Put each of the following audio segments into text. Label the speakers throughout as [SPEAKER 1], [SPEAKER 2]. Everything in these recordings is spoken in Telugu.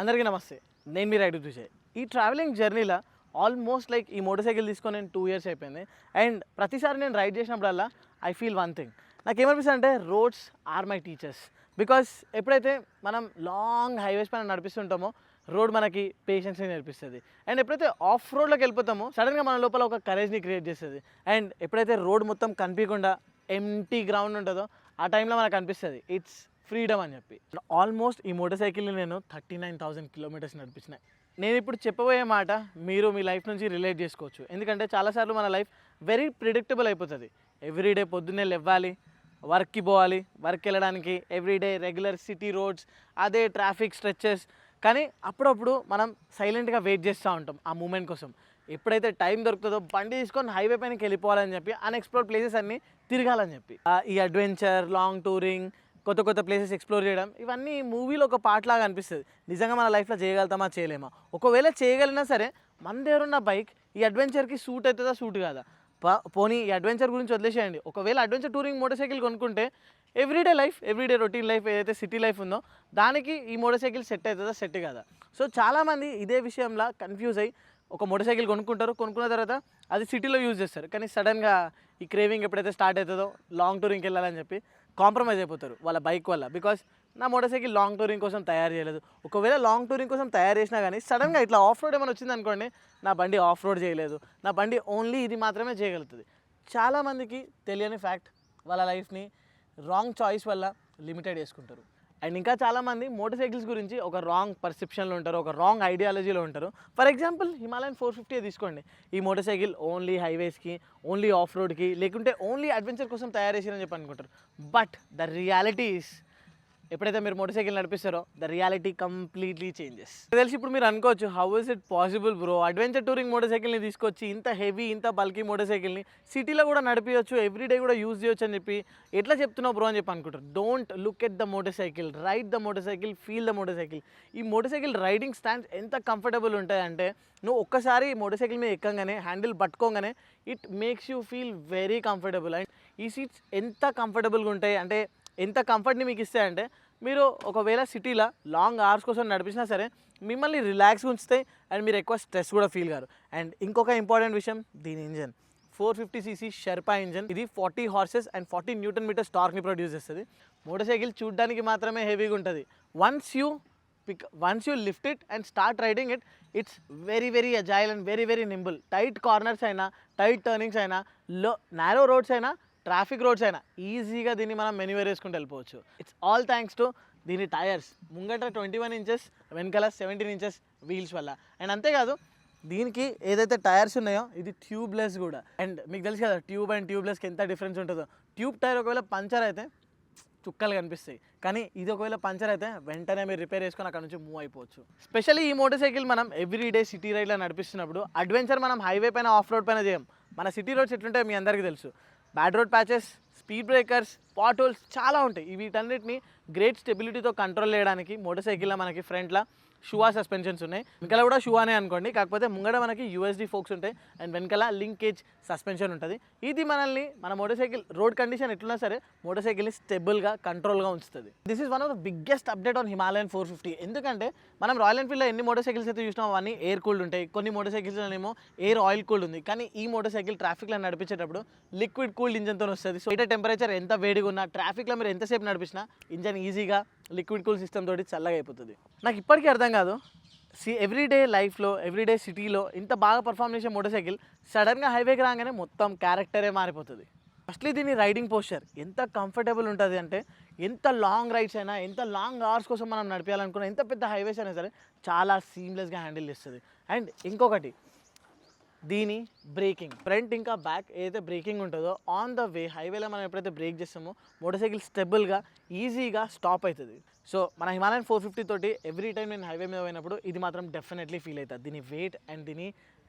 [SPEAKER 1] అందరికీ నమస్తే. నేను మీ రైడ్ విజయ్. ఈ ట్రావెలింగ్ జర్నీలో ఆల్మోస్ట్ లైక్ ఈ మోటార్ సైకిల్ తీసుకొని నేను 2 years అయిపోయింది. అండ్ ప్రతిసారి నేను రైడ్ చేసినప్పుడల్లా ఐ ఫీల్ వన్ థింగ్. నాకేమనిపిస్తుంది అంటే roads are my teachers. Because ఎప్పుడైతే మనం లాంగ్ హైవేస్ పైన నడిపిస్తుంటామో రోడ్ మనకి పేషెన్స్ని నేర్పిస్తుంది. అండ్ ఎప్పుడైతే ఆఫ్ రోడ్లోకి వెళ్ళిపోతామో సడన్గా మన లోపల ఒక కరేజ్ని క్రియేట్ చేస్తుంది. అండ్ ఎప్పుడైతే రోడ్ మొత్తం కనిపించకుండా ఎంటీ గ్రౌండ్ ఉంటుందో ఆ టైంలో మనకు అనిపిస్తుంది ఇట్స్ ఫ్రీడమ్ అని చెప్పి. ఆల్మోస్ట్ ఈ మోటార్ సైకిల్ని నేను 39,000 kilometers నడిపించిన. నేను ఇప్పుడు చెప్పబోయే మాట మీరు మీ లైఫ్ నుంచి రిలేట్ చేసుకోవచ్చు. ఎందుకంటే చాలాసార్లు మన లైఫ్ వెరీ ప్రిడిక్టబుల్ అయిపోతుంది. ఎవ్రీడే పొద్దున్నే లేవాలి, వర్క్కి పోవాలి, వర్క్ వెళ్ళడానికి ఎవ్రీడే రెగ్యులర్ సిటీ రోడ్స్, అదే ట్రాఫిక్ స్ట్రెచెస్. కానీ అప్పుడప్పుడు మనం సైలెంట్గా వెయిట్ చేస్తూ ఉంటాం ఆ మూమెంట్ కోసం. ఎప్పుడైతే టైం దొరుకుతుందో బండి తీసుకొని హైవే పైనకి వెళ్ళిపోవాలని చెప్పి అన్ఎక్స్ప్లోర్డ్ ప్లేసెస్ అన్నీ తిరగాలని చెప్పి ఈ అడ్వెంచర్, లాంగ్ టూరింగ్, కొత్త కొత్త ప్లేసెస్ ఎక్స్ప్లోర్ చేయడం ఇవన్నీ మూవీలో ఒక పార్ట్ లాగా అనిపిస్తుంది. నిజంగా మన లైఫ్లో చేయగలుగుతామా చేయలేమా? ఒకవేళ చేయగలిగినా సరే మన దగ్గర ఉన్న బైక్ ఈ అడ్వెంచర్కి సూట్ అవుతుందా సూట్ కాదా? పోనీ ఈ అడ్వెంచర్ గురించి వదిలేసేయండి. ఒకవేళ అడ్వెంచర్ టూరింగ్ మోటార్ సైకిల్ కొనుక్కుంటే everyday life, everyday routine life ఏదైతే సిటీ లైఫ్ ఉందో దానికి ఈ మోటార్ సైకిల్ సెట్ అవుతుందా సెట్ కాదా? సో చాలామంది ఇదే విషయంలో కన్ఫ్యూజ్ అయ్యి ఒక మోటార్ సైకిల్ కొనుక్కుంటారు. కొనుక్కున్న తర్వాత అది సిటీలో యూజ్ చేస్తారు. కానీ సడన్గా ఈ క్రేవింగ్ ఎప్పుడైతే స్టార్ట్ అవుతుందో లాంగ్ టూరింగ్కి వెళ్ళాలని చెప్పి కాంప్రమైజ్ అయిపోతారు వాళ్ళ బైక్ వల్ల. బికాస్ నా మోటార్ సైకిల్ లాంగ్ టూరింగ్ కోసం తయారు చేయలేదు. ఒకవేళ లాంగ్ టూరింగ్ కోసం తయారు చేసినా కానీ సడన్గా ఇట్లా ఆఫ్ రోడ్ ఏమైనా వచ్చింది అనుకోండి, నా బండి ఆఫ్ రోడ్ చేయలేదు, నా బండి ఓన్లీ ఇది మాత్రమే చేయగలుగుతుంది. చాలామందికి తెలియని ఫ్యాక్ట్, వాళ్ళ లైఫ్ని రాంగ్ చాయిస్ వల్ల లిమిటెడ్ చేసుకుంటారు. అండ్ ఇంకా చాలామంది మోటార్ సైకిల్స్ గురించి ఒక రాంగ్ పర్సెప్షన్లో ఉంటారు, ఒక రాంగ్ ఐడియాలజీలో ఉంటారు. ఫర్ ఎగ్జాంపుల్ హిమాలయన్ 450 తీసుకోండి. ఈ మోటార్ సైకిల్ ఓన్లీ హైవేస్కి, ఓన్లీ ఆఫ్ రోడ్కి, లేకుంటే ఓన్లీ అడ్వెంచర్ కోసం తయారు చేసిరని చెప్పి అనుకుంటారు. బట్ ద రియాలిటీ ఈస్ ఎప్పుడైతే మీరు మోటార్ సైకిల్ నడిపిస్తారో ద రియాలిటీ కంప్లీట్లీ చేంజెస్. తెలిసి ఇప్పుడు మీరు అనుకోవచ్చు, how is it possible bro, adventure touring motor సైకిల్ని తీసుకొచ్చి ఇంత హెవీ, ఇంత బల్కీ మోటార్ సైకిల్ని సిటీలో కూడా నడిపించవచ్చు, ఎవ్రీడే కూడా యూజ్ చేయొచ్చు అని చెప్పి ఎట్లా చెప్తున్నావు బ్రో అని చెప్పి అనుకుంటారు. Don't look at the motorcycle, ride the motorcycle, feel the motorcycle. ఈ మోటార్ సైకిల్ రైడింగ్ స్టాండ్స్ ఎంత కంఫర్టబుల్ ఉంటాయంటే నువ్వు ఒక్కసారి మోటార్ సైకిల్ మీద ఎక్కగానే, హ్యాండిల్ పట్టుకోగానే it makes you feel very comfortable. And ఈ సీట్స్ ఎంత కంఫర్టబుల్గా ఉంటాయి అంటే, ఎంత కంఫర్ట్ని మీకు ఇస్తాయంటే మీరు ఒకవేళ సిటీలో లాంగ్ అవర్స్ కోసం నడిపించినా సరే మిమ్మల్ని రిలాక్స్గా ఉంచుతాయి. అండ్ మీరు ఎక్కువ స్ట్రెస్ కూడా ఫీల్ కారు. అండ్ ఇంకొక ఇంపార్టెంట్ విషయం, దీని ఇంజన్ 450cc షెర్పా ఇంజన్. ఇది 40 horses అండ్ 40 Nm టార్క్ని ప్రొడ్యూస్ చేస్తుంది. మోటార్ సైకిల్ చూడడానికి మాత్రమే హెవీగా ఉంటుంది. Once you lift it and start riding it, it's very agile and very nimble. Tight corners అయినా, టైట్ టర్నింగ్స్ అయినా, నారో రోడ్స్ అయినా, ట్రాఫిక్ రోడ్స్ అయినా ఈజీగా దీన్ని మనం మెన్యూవేర్ వేసుకుంటూ వెళ్ళిపోవచ్చు. ఇట్స్ ఆల్ థ్యాంక్స్ టు దీని టైర్స్. ముంగట 21 inches, వెనకాల 17 inches వీల్స్ వల్ల. అండ్ అంతేకాదు దీనికి ఏదైతే టైర్స్ ఉన్నాయో ఇది ట్యూబ్లెస్ కూడా. అండ్ మీకు తెలుసు కదా ట్యూబ్ అండ్ ట్యూబ్లెస్కి ఎంత డిఫరెన్స్ ఉంటుందో. ట్యూబ్ టైర్ ఒకవేళ పంచర్ అయితే చుక్కలు కనిపిస్తాయి, కానీ ఇది ఒకవేళ పంచర్ అయితే వెంటనే మీరు రిపేర్ చేసుకొని అక్కడ నుంచి మూవ్ అయిపోవచ్చు. స్పెషల్లీ ఈ మోటార్ సైకిల్ మనం ఎవ్రీడే సిటీ రైడ్లో నడిపిస్తున్నప్పుడు అడ్వెంచర్ మనం హైవే పైన, ఆఫ్ రోడ్ పైన చేయం. మన సిటీ రోడ్స్ ఎట్లుంటాయో మీ అందరికీ తెలుసు. Bad road patches, speed breakers, potholes చాలా ఉంటాయి. వీటన్నిటిని గ్రేట్ స్టెబిలిటీతో కంట్రోల్ చేయడానికి మోటార్ సైకిల్లో మనకి ఫ్రంట్లో షువా సస్పెన్షన్స్ ఉన్నాయి. వెనకాల కూడా షువానే అనుకోండి, కాకపోతే ముంగడ మనకి యూఎస్డి ఫోక్స్ ఉంటాయి అండ్ వెనకాల లింకేజ్ సస్పెన్షన్ ఉంటుంది. ఇది మనల్ని మన మోటార్ సైకిల్ రోడ్ కండిషన్ ఎట్లున్నా సరే మోటార్ సైకిల్ని స్టెబుల్గా, కంట్రోల్గా ఉంచుతుంది. This is one of the biggest update on Himalayan 450. ఎందుకంటే మనం రాయల్ ఎన్ఫీల్డ్లో ఎన్ని మోటార్ సైకిల్స్ అయితే చూసినాం అవన్నీ ఎయిర్ కూల్డ్ ఉంటాయి. కొన్ని మోటార్ సైకిల్స్లోనేమో ఎయిర్ ఆయిల్ కూల్డ్ ఉంది. కానీ ఈ మోటార్ సైకిల్ ట్రాఫిక్లో నడిపించేటప్పుడు లిక్విడ్ కూల్డ్ ఇంజన్తో వస్తుంది. సో బయట టెంపరేచర్ ఎంత వేడిగా ఉన్నా, ట్రాఫిక్లో మీరు ఎంతసేపు నడిపించినా ఇంజన్ ఈజీగా లిక్విడ్ కూల్ సిస్టమ్ తోటి చల్లగా అయిపోతుంది. నాకు ఇప్పటికీ అర్థం కాదు, ఎవ్రీడే లైఫ్లో, ఎవ్రీడే సిటీలో ఇంత బాగా పర్ఫామ్ చేసే మోటార్ సైకిల్ సడన్గా హైవేకి రాగానే మొత్తం క్యారెక్టరే మారిపోతుంది. ఫస్ట్లీ దీని రైడింగ్ పోస్చర్ ఎంత కంఫర్టబుల్ ఉంటుంది అంటే, ఎంత లాంగ్ రైడ్స్ అయినా, ఎంత లాంగ్ అవర్స్ కోసం మనం నడిపించాలనుకున్నా, ఎంత పెద్ద హైవేస్ అయినా సరే చాలా సీమ్లెస్గా హ్యాండిల్ చేస్తుంది. అండ్ ఇంకొకటి, దీని బ్రేకింగ్, ఫ్రంట్ ఇంకా బ్యాక్ ఏదైతే బ్రేకింగ్ ఉంటుందో ఆన్ ద వే హైవేలో మనం ఎప్పుడైతే బ్రేక్ చేస్తామో మోటార్ సైకిల్ స్టెబుల్గా, ఈజీగా స్టాప్ అవుతుంది. సో మన హిమాలయన్ 450 తోటి ఎవ్రీ టైం నేను హైవే మీద పోయినప్పుడు ఇది మాత్రం డెఫినెట్లీ ఫీల్ అవుతుంది, దీని వెయిట్ అండ్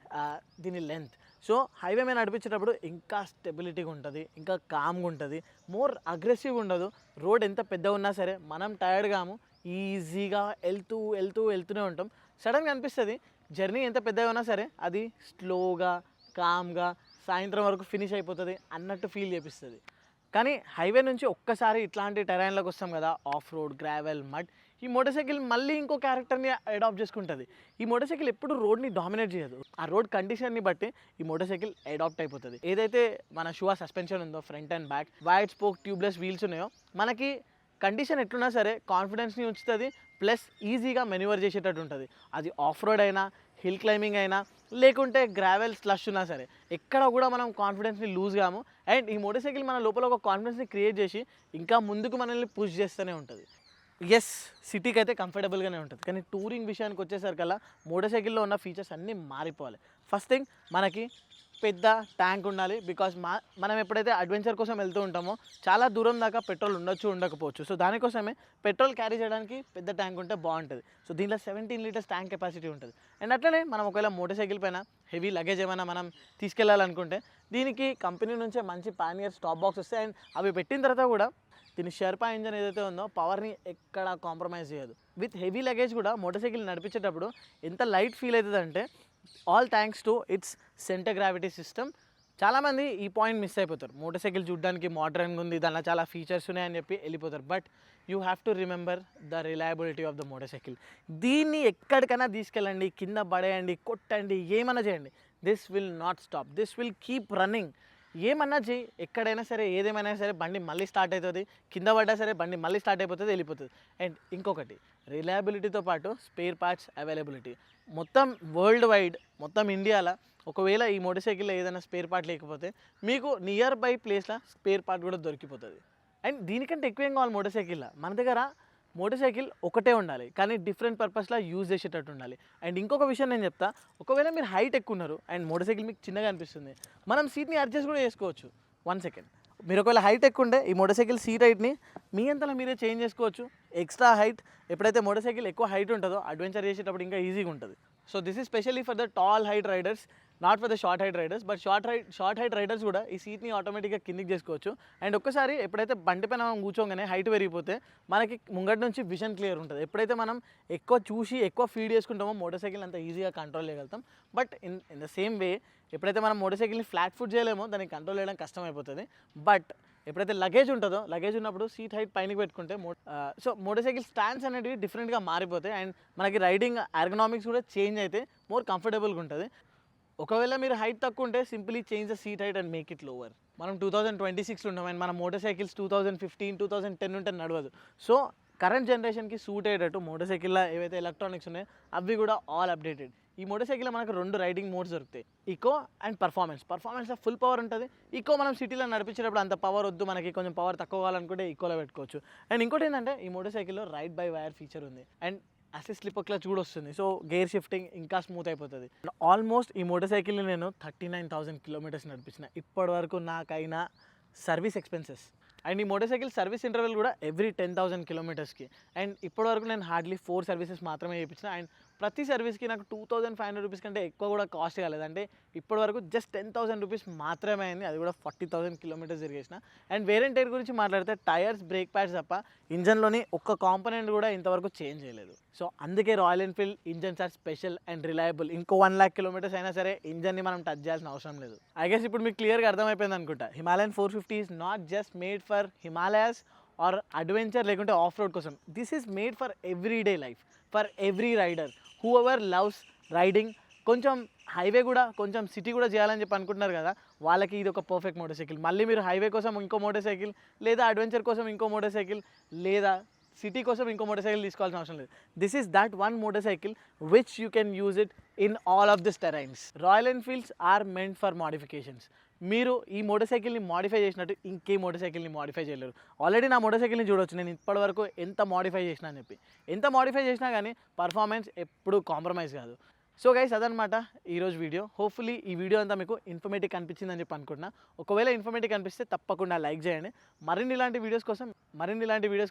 [SPEAKER 1] దీని లెంత్. సో హైవే మీద నడిపించేటప్పుడు ఇంకా స్టెబిలిటీగా ఉంటుంది, ఇంకా కామ్గా ఉంటుంది, మోర్ అగ్రెసివ్గా ఉండదు. రోడ్ ఎంత పెద్దగా ఉన్నా సరే మనం టైర్డ్ కాము, ఈజీగా వెళ్తూనే ఉంటాం. సడన్గా అనిపిస్తుంది జర్నీ ఎంత పెద్దగా ఉన్నా సరే అది స్లోగా, కామ్గా సాయంత్రం వరకు ఫినిష్ అయిపోతుంది అన్నట్టు ఫీల్ చేపిస్తుంది. కానీ హైవే నుంచి ఒక్కసారి ఇట్లాంటి టెరైన్లోకి వస్తాం కదా, ఆఫ్ రోడ్, గ్రావెల్, మడ్, ఈ మోటార్ సైకిల్ మళ్ళీ ఇంకో క్యారెక్టర్ని అడాప్ట్ చేసుకుంటుంది. ఈ మోటార్ సైకిల్ ఎప్పుడు రోడ్ని డామినేట్ చేయదు, ఆ రోడ్ కండిషన్ని బట్టి ఈ మోటార్ సైకిల్ అడాప్ట్ అయిపోతుంది. ఏదైతే మన షువా సస్పెన్షన్ ఉందో front and back, wide spoke tubeless wheels ఉన్నాయో, మనకి కండిషన్ ఎట్లున్నా సరే కాన్ఫిడెన్స్ని ఉంచుతుంది, ప్లస్ ఈజీగా మెన్యూవర్ చేసేటట్టు ఉంటుంది. అది ఆఫ్ రోడ్ అయినా, హిల్ క్లైంబింగ్ అయినా, లేకుంటే గ్రావెల్ స్లష్ ఉన్నా సరే ఎక్కడ కూడా మనం కాన్ఫిడెన్స్ని లూజ్ కాము. అండ్ ఈ మోటార్ సైకిల్ మన లోపల ఒక కాన్ఫిడెన్స్ని క్రియేట్ చేసి ఇంకా ముందుకు మనల్ని పుష్ చేస్తూనే ఉంటుంది. ఎస్, సిటీకి అయితే కంఫర్టబుల్గానే ఉంటుంది, కానీ టూరింగ్ విషయానికి వచ్చేసరికల్లా మోటార్ సైకిల్లో ఉన్న ఫీచర్స్ అన్నీ మారిపోవాలి. ఫస్ట్ థింగ్, మనకి పెద్ద ట్యాంక్ ఉండాలి. బికాజ్ మనం ఎప్పుడైతే అడ్వెంచర్ కోసం వెళ్తూ ఉంటామో చాలా దూరం దాకా పెట్రోల్ ఉండొచ్చు, ఉండకపోవచ్చు. సో దానికోసమే పెట్రోల్ క్యారీ చేయడానికి పెద్ద ట్యాంక్ ఉంటే బాగుంటుంది. సో దీంట్లో 17 లీటర్స్ ట్యాంక్ కెపాసిటీ ఉంటుంది. అండ్ అట్లనే మనం ఒకవేళ మోటార్ సైకిల్ పైన హెవీ లగేజ్ ఏమైనా మనం తీసుకెళ్ళాలనుకుంటే దీనికి కంపెనీ నుంచే మంచి పానియర్ స్టాప్ బాక్స్ వస్తాయి. అండ్ అవి పెట్టిన తర్వాత కూడా దీని షెర్పా ఇంజన్ ఏదైతే ఉందో పవర్ని ఎక్కడ కాంప్రమైజ్ చేయదు. విత్ హెవీ లగేజ్ కూడా మోటార్ సైకిల్ నడిపించేటప్పుడు ఎంత లైట్ ఫీల్ అవుతుంది అంటే all thanks to it's centre gravity system. చాలామంది ఈ పాయింట్ మిస్ అయిపోతారు. మోటార్ సైకిల్ చూడడానికి మోడర్న్గా ఉంది, దానిలో చాలా ఫీచర్స్ ఉన్నాయని చెప్పి వెళ్ళిపోతారు. But you have to remember the reliability of the motor cycle. దీన్ని ఎక్కడికైనా తీసుకెళ్ళండి, కింద పడేయండి, కొట్టండి, ఏమన్నా చేయండి, this will not stop, this will keep running. ఏమన్నా చేయి, ఎక్కడైనా సరే, ఏదేమైనా సరే బండి మళ్ళీ స్టార్ట్ అవుతుంది, కింద పడ్డా సరే బండి మళ్ళీ స్టార్ట్ అయిపోతుంది, వెళ్ళిపోతుంది. అండ్ ఇంకొకటి, రిలయబిలిటీతో పాటు స్పేర్ పార్ట్స్ అవైలబిలిటీ. మొత్తం వరల్డ్ వైడ్, మొత్తం ఇండియాలో ఒకవేళ ఈ మోటార్ సైకిల్లో ఏదైనా స్పేర్ పార్ట్ లేకపోతే మీకు నియర్ బై ప్లేస్లో స్పేర్ పార్ట్ కూడా దొరికిపోతుంది. అండ్ దీనికంటే ఎక్కువ ఏం కావాలి మోటార్ సైకిల్లో, మన దగ్గర మోటార్ సైకిల్ ఒకటే ఉండాలి, కానీ డిఫరెంట్ పర్పస్లో యూజ్ చేసేటట్టు ఉండాలి. అండ్ ఇంకొక విషయం నేను చెప్తా, ఒకవేళ మీరు హైట్ ఎక్కువ ఉన్నారు అండ్ మోటార్ సైకిల్ మీకు చిన్నగా అనిపిస్తుంది, మనం సీట్ని అడ్జస్ట్ కూడా చేసుకోవచ్చు. 1 సెకండ్, మీరు ఒకవేళ హైట్ ఎక్కువ ఉంటే ఈ మోటార్ సైకిల్ సీట్ హైట్ని మీ అంతలో మీరే చేంజ్ చేసుకోవచ్చు. ఎక్స్ట్రా హైట్, ఎప్పుడైతే మోటార్ సైకిల్ ఎక్కువ హైట్ ఉంటుందో అడ్వెంచర్ చేసేటప్పుడు ఇంకా ఈజీగా ఉంటుంది. So this is specially for the tall height riders, not for the short height riders. But short height riders కూడా ఈ సీట్ని ఆటోమేటిక్గా కిందికి చేసుకోవచ్చు. అండ్ ఒక్కసారి ఎప్పుడైతే బండి పైన మనం కూర్చోగానే హైట్ పెరిగిపోతే మనకి ముంగటి నుంచి విజన్ క్లియర్ ఉంటుంది. ఎప్పుడైతే మనం ఎక్కువ చూసి ఎక్కువ ఫీడ్ చేసుకుంటామో మోటార్ సైకిల్ అంత ఈజీగా కంట్రోల్ చేయగలుగుతాం. But in the same way ఎప్పుడైతే మనం మోటార్ సైకిల్ని ఫ్లాట్ ఫుట్ చేయలేమో దాన్ని కంట్రోల్ చేయడం కష్టం అయిపోతుంది. బట్ ఎప్పుడైతే లగేజ్ ఉంటుందో, లగేజ్ ఉన్నప్పుడు సీట్ హైట్ పైనకి పెట్టుకుంటే సో మోటార్ సైకిల్ స్టాండ్స్ అనేవి డిఫరెంట్గా మారిపోతాయి. అండ్ మనకి రైడింగ్ ఎర్గనామిక్స్ కూడా చేంజ్ అయితే మోర్ కంఫర్టబుల్గా ఉంటుంది. ఒకవేళ మీరు హైట్ తక్కువ ఉంటే simply change the seat height and make it lower. మనం 2026లో ఉన్నాం అండ్ మన మోటార్ సైకిల్స్ 2015, 2010 ఉంటే నడవదు. సో కరెంట్ జనరేషన్కి సూట్ అయ్యేటట్టు మోటార్ సైకిల్లో ఏవైతే ఎలక్ట్రానిక్స్ ఉన్నాయో అవి కూడా ఆల్ అప్డేటెడ్. ఈ మోటార్ సైకిల్లో మనకు 2 రైడింగ్ మోడ్స్ దొరుకుతాయి, ఈకో అండ్ పర్ఫార్మెన్స్లో ఫుల్ పవర్ ఉంటుంది. ఈకో మనం సిటీలో నడిపించేటప్పుడు అంత పవర్ వద్దు, మనకి కొంచెం పవర్ తక్కువ కావాలనుకుంటే ఈకోలో పెట్టుకోవచ్చు. అండ్ ఇంకోటి ఏంటంటే ఈ మోటార్ సైకిల్లో రైడ్ బై వైర్ ఫీచర్ ఉంది అండ్ అసిస్ట్ స్లిప్ క్లచ్ కూడా వస్తుంది. సో గేర్ షిఫ్టింగ్ ఇంకా స్మూత్ అయిపోతుంది. ఆల్మోస్ట్ ఈ మోటార్ సైకిల్ని నేను 39,000 కిలోమీటర్స్ నడిపించిన ఇప్పటి వరకు నాకైనా సర్వీస్ ఎక్స్పెన్సెస్. అండ్ ఈ మోటార్ సైకిల్ సర్వీస్ ఇంటర్వెల్ కూడా ఎవ్రీ 10,000 కిలోమీటర్స్కి. అండ్ ఇప్పటివరకు నేను హార్డ్లీ 4 సర్వీసెస్ మాత్రమే చేయించిన. అండ్ ప్రతి సర్వీస్కి నాకు 2,500 రూపీస్ కంటే ఎక్కువ కూడా కాస్ట్ కాలేదు. అంటే ఇప్పటివరకు జస్ట్ 10,000 రూపీస్ మాత్రమే అయింది, అది కూడా 40,000 కిలోమీటర్స్ తిరిగేసిన. అండ్ వేర్ అండ్ టైర్ గురించి మాట్లాడితే టైర్స్, బ్రేక్ ప్యాడ్స్ తప్ప ఇంజన్లోని ఒక్క కాంపోనెంట్ కూడా ఇంతవరకు చేంజ్ చేయలేదు. సో అందుకే Royal Enfield engines are special and reliable. ఇంకో 1 lakh కిలోమీటర్స్ అయినా సరే ఇంజన్ని మనం టచ్ చేయాల్సిన అవసరం లేదు. ఐ గెస్ ఇప్పుడు మీకు క్లియర్గా అర్థమైపోయింది అనుకుంటా. Himalayan 450 is not just made for Himalayas or adventure లేకుంటే ఆఫ్ రోడ్ కోసం. This is made for everyday life, for every rider whoever loves riding. కొంచెం హైవే కూడా, కొంచెం సిటీ కూడా చేయాలని చెప్పి అనుకుంటున్నారు కదా, వాళ్ళకి ఇది ఒక పర్ఫెక్ట్ మోటార్ సైకిల్. మళ్ళీ మీరు హైవే కోసం ఇంకో మోటార్ సైకిల్, లేదా అడ్వెంచర్ కోసం ఇంకో మోటార్ సైకిల్, లేదా సిటీ కోసం ఇంకో మోటార్ సైకిల్ తీసుకోవాల్సిన అవసరం లేదు. This is that one motorcycle which you can use it in all of this terrains. Royal Enfields are meant for modifications. మీరు ఈ మోటార్ సైకిల్ని మోడిఫై చేసినట్టు ఇంకే మోటార్ సైకిల్ని మోడిఫై చేయలేరు. ఆల్రెడీ నా మోటార్ సైకిల్ని చూడవచ్చు నేను ఇప్పటివరకు ఎంత మోడిఫై చేసినా అని చెప్పి. ఎంత మోడిఫై చేసినా కానీ పర్ఫార్మెన్స్ ఎప్పుడు కాంప్రమైజ్ కాదు. సో గైస్, అదనమాట ఈరోజు వీడియో. హోప్ఫుల్లీ ఈ వీడియో అంతా మీకు ఇన్ఫర్మేటివ్ అనిపించిందని చెప్పి అనుకుంటున్నా. ఒకవేళ ఇన్ఫర్మేటివ్ అనిపిస్తే తప్పకుండా లైక్ చేయండి. మరిన్ని ఇలాంటి వీడియోస్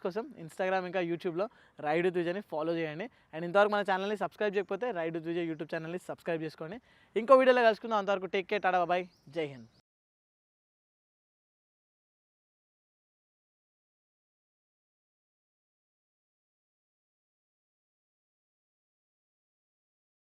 [SPEAKER 1] కోసం ఇన్స్టాగ్రామ్ ఇంకా యూట్యూబ్లో రైడ్ విత్ విజయ్ని ఫాలో చేయండి. అండ్ ఇంతవరకు మన ఛానల్ని సబ్స్క్రైబ్ చేయకపోతే రైడ్ విత్ విజయ్ యూట్యూబ్ ఛానల్ని సబ్స్క్రైబ్ చేసుకోండి. ఇంకో వీడియోలో కలుసుకుందాం. అంతవరకు టేక్ కేర్, టాటా, బాయ్, జై హింద్.